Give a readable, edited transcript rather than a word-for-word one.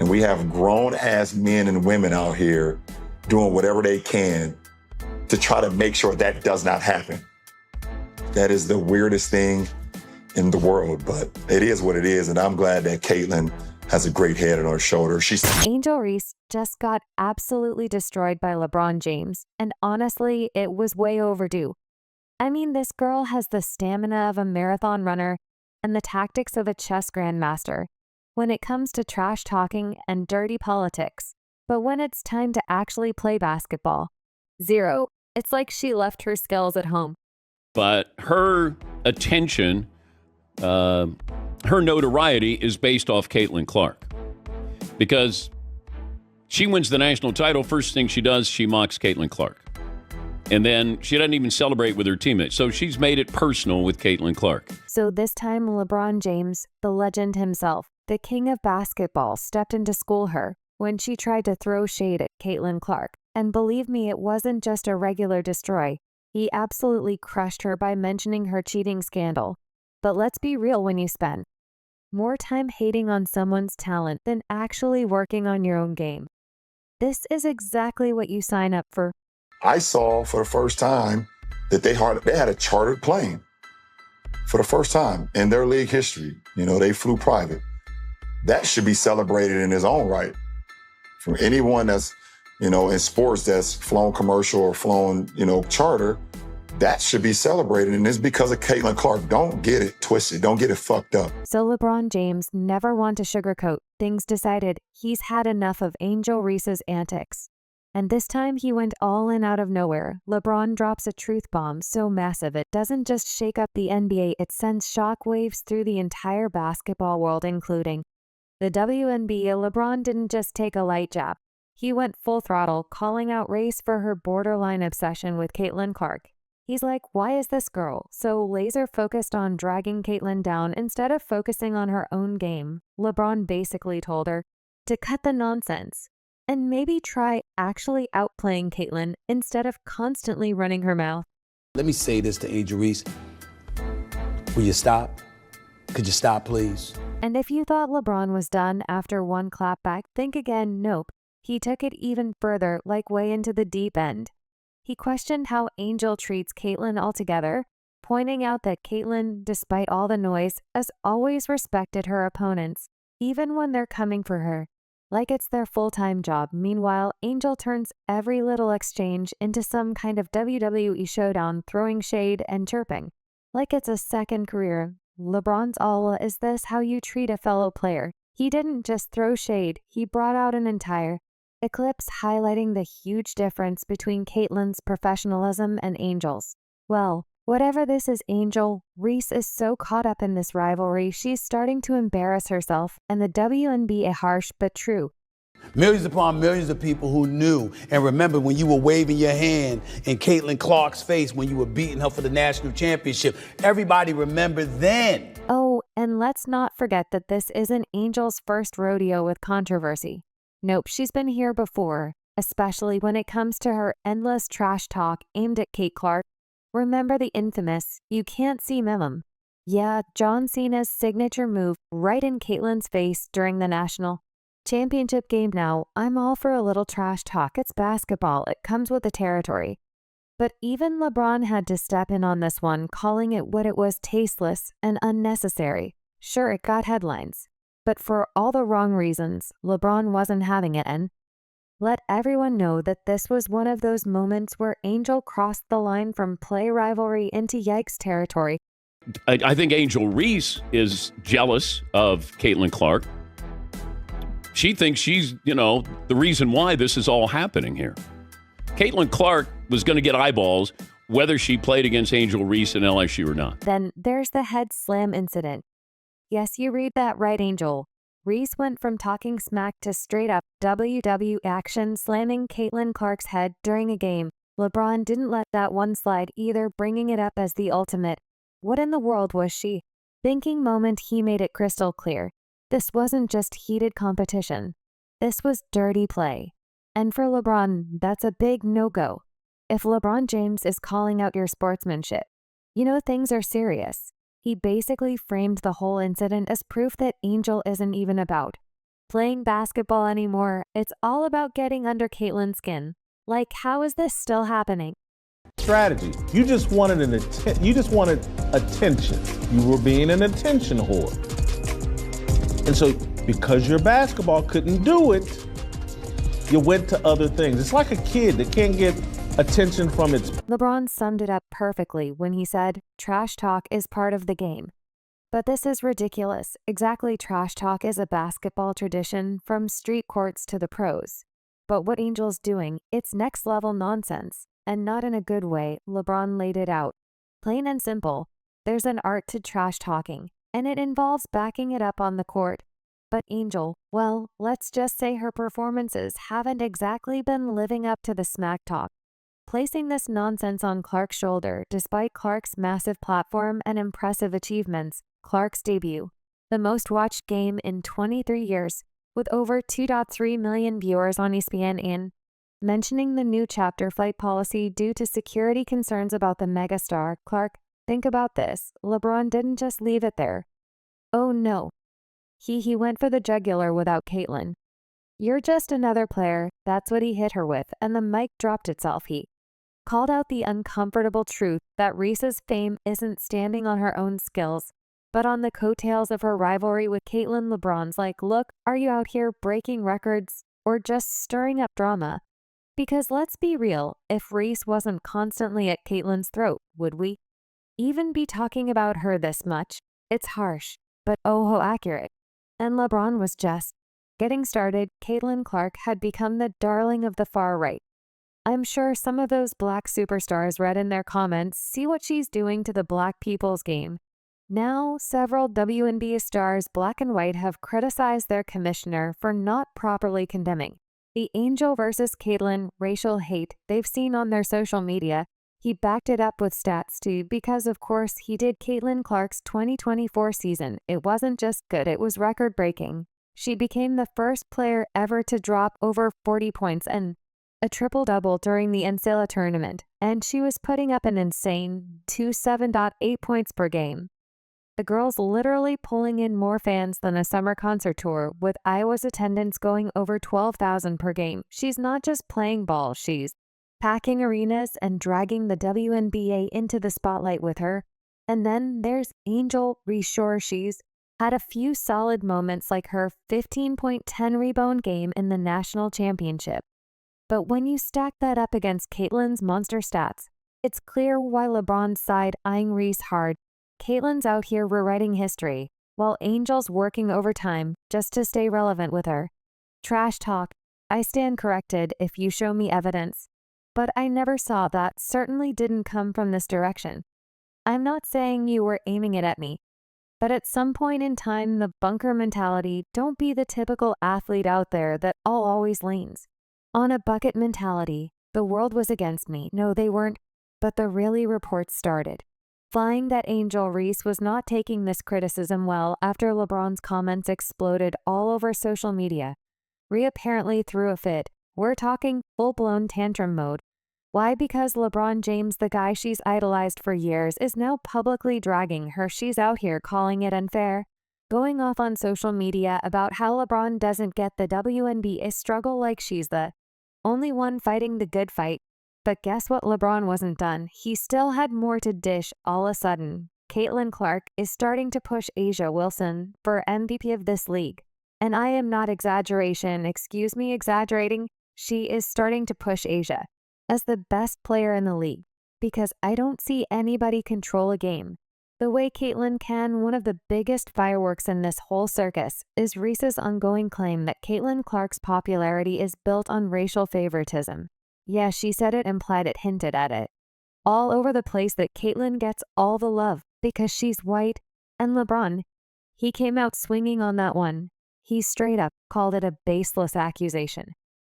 And we have grown-ass men and women out here doing whatever they can to try to make sure that does not happen. That is the weirdest thing in the world, but it is what it is, and I'm glad that Caitlyn has a great head on her shoulder. Angel Reese just got absolutely destroyed by LeBron James, and honestly, it was way overdue. I mean, this girl has the stamina of a marathon runner and the tactics of a chess grandmaster when it comes to trash talking and dirty politics. But when it's time to actually play basketball, zero. It's like she left her skills at home. But her attention, her notoriety is based off Caitlin Clark. Because she wins the national title, first thing she does, she mocks Caitlin Clark. And then she doesn't even celebrate with her teammates. So she's made it personal with Caitlin Clark. So this time, LeBron James, the legend himself, the king of basketball, stepped in to school her when she tried to throw shade at Caitlin Clark. And believe me, it wasn't just a regular destroy. He absolutely crushed her by mentioning her cheating scandal. But let's be real, when you spend more time hating on someone's talent than actually working on your own game, this is exactly what you sign up for. I saw for the first time that they had a chartered plane for the first time in their league history. You know, they flew private. That should be celebrated in its own right. For anyone that's, you know, in sports that's flown commercial or flown, you know, charter, that should be celebrated. And it's because of Caitlin Clark. Don't get it twisted. Don't get it fucked up. So LeBron James never want to sugarcoat things, decided he's had enough of Angel Reese's antics. And this time he went all in out of nowhere. LeBron drops a truth bomb so massive it doesn't just shake up the NBA, it sends shockwaves through the entire basketball world, including the WNBA. LeBron didn't just take a light jab. He went full throttle, calling out Reese for her borderline obsession with Caitlin Clark. He's like, why is this girl so laser focused on dragging Caitlin down instead of focusing on her own game? LeBron basically told her to cut the nonsense and maybe try actually outplaying Caitlin instead of constantly running her mouth. Let me say this to Angel Reese. Will you stop? Could you stop, please? And if you thought LeBron was done after one clapback, think again. Nope. He took it even further, like way into the deep end. He questioned how Angel treats Caitlin altogether, pointing out that Caitlin, despite all the noise, has always respected her opponents, even when they're coming for her, like it's their full-time job. Meanwhile, Angel turns every little exchange into some kind of WWE showdown, throwing shade and chirping, like it's a second career. LeBron's all, is this how you treat a fellow player? He didn't just throw shade, he brought out an entire eclipse highlighting the huge difference between Caitlin's professionalism and Angel's. Well, whatever this is, Angel Reese is so caught up in this rivalry, she's starting to embarrass herself, and the WNBA, harsh but true. Millions upon millions of people who knew and remember when you were waving your hand in Caitlin Clark's face when you were beating her for the national championship. Everybody remembered then. Oh, and let's not forget that this isn't Angel's first rodeo with controversy. Nope, she's been here before, especially when it comes to her endless trash talk aimed at Kate Clark. Remember the infamous "you can't see mem." Yeah, John Cena's signature move right in Caitlin's face during the national championship game. Now, I'm all for a little trash talk. It's basketball. It comes with the territory. But even LeBron had to step in on this one, calling it what it was: tasteless and unnecessary. Sure, it got headlines, but for all the wrong reasons. LeBron wasn't having it, and let everyone know that this was one of those moments where Angel crossed the line from play rivalry into yikes territory. I think Angel Reese is jealous of Caitlin Clark. She thinks she's, the reason why this is all happening here. Caitlin Clark was going to get eyeballs whether she played against Angel Reese in LSU or not. Then there's the head slam incident. Yes, you read that right, Angel. Reese went from talking smack to straight up WW action, slamming Caitlin Clark's head during a game. LeBron didn't let that one slide either, bringing it up as the ultimate "what in the world was she thinking" moment. He made it crystal clear. This wasn't just heated competition. This was dirty play. And for LeBron, that's a big no-go. If LeBron James is calling out your sportsmanship, things are serious. He basically framed the whole incident as proof that Angel isn't even about playing basketball anymore. It's all about getting under Caitlin's skin. Like, how is this still happening? Strategy. You just wanted attention. You were being an attention whore. And so because your basketball couldn't do it, you went to other things. It's like a kid that can't get attention from its... LeBron summed it up perfectly when he said, trash talk is part of the game. But this is ridiculous. Exactly, trash talk is a basketball tradition from street courts to the pros. But what Angel's doing, it's next level nonsense. And not in a good way. LeBron laid it out. Plain and simple. There's an art to trash talking, and it involves backing it up on the court. But Angel, well, let's just say her performances haven't exactly been living up to the smack talk. Placing this nonsense on Clark's shoulder, despite Clark's massive platform and impressive achievements, Clark's debut, the most watched game in 23 years, with over 2.3 million viewers on ESPN and mentioning the new chapter flight policy due to security concerns about the megastar, Clark, think about this, LeBron didn't just leave it there. Oh no. He went for the jugular without Caitlin. You're just another player, that's what he hit her with, and the mic dropped itself. He called out the uncomfortable truth that Reese's fame isn't standing on her own skills, but on the coattails of her rivalry with Caitlin. LeBron's like, look, are you out here breaking records or just stirring up drama? Because let's be real, if Reese wasn't constantly at Caitlin's throat, would we even be talking about her this much? It's harsh, but oh how accurate. And LeBron was just getting started. Caitlin Clark had become the darling of the far right. I'm sure some of those black superstars read in their comments, see what she's doing to the black people's game. Now, several wnba stars, black and white, have criticized their commissioner for not properly condemning the Angel versus Caitlin racial hate they've seen on their social media. He backed it up with stats too, because of course he did. Caitlin Clark's 2024 season, it wasn't just good, it was record-breaking. She became the first player ever to drop over 40 points and a triple-double during the NCAA tournament, and she was putting up an insane 27.8 points per game. The girl's literally pulling in more fans than a summer concert tour, with Iowa's attendance going over 12,000 per game. She's not just playing ball, she's packing arenas and dragging the WNBA into the spotlight with her. And then there's Angel Reese. Sure, she's had a few solid moments like her 15.10 rebound game in the national championship. But when you stack that up against Caitlin's monster stats, it's clear why LeBron's side eyeing Reese hard. Caitlin's out here rewriting history, while Angel's working overtime just to stay relevant with her. Trash talk. I stand corrected if you show me evidence. But I never saw that, certainly didn't come from this direction. I'm not saying you were aiming it at me. But at some point in time, the bunker mentality, don't be the typical athlete out there that all always leans on a bucket mentality. The world was against me. No, they weren't. But the really reports started flying that Angel Reese was not taking this criticism well after LeBron's comments exploded all over social media. Rhea apparently threw a fit. We're talking full-blown tantrum mode. Why? Because LeBron James, the guy she's idolized for years, is now publicly dragging her. She's out here calling it unfair, going off on social media about how LeBron doesn't get the WNBA struggle like she's the only one fighting the good fight. But guess what? LeBron wasn't done. He still had more to dish. All of a sudden, Caitlin Clark is starting to push A'ja Wilson for MVP of this league. And I am not exaggerating. She is starting to push A'ja as the best player in the league, because I don't see anybody control a game the way Caitlin can. One of the biggest fireworks in this whole circus is Reese's ongoing claim that Caitlin Clark's popularity is built on racial favoritism. Yeah, she said it, implied it, hinted at it. All over the place that Caitlin gets all the love because she's white, and LeBron, he came out swinging on that one. He straight up called it a baseless accusation.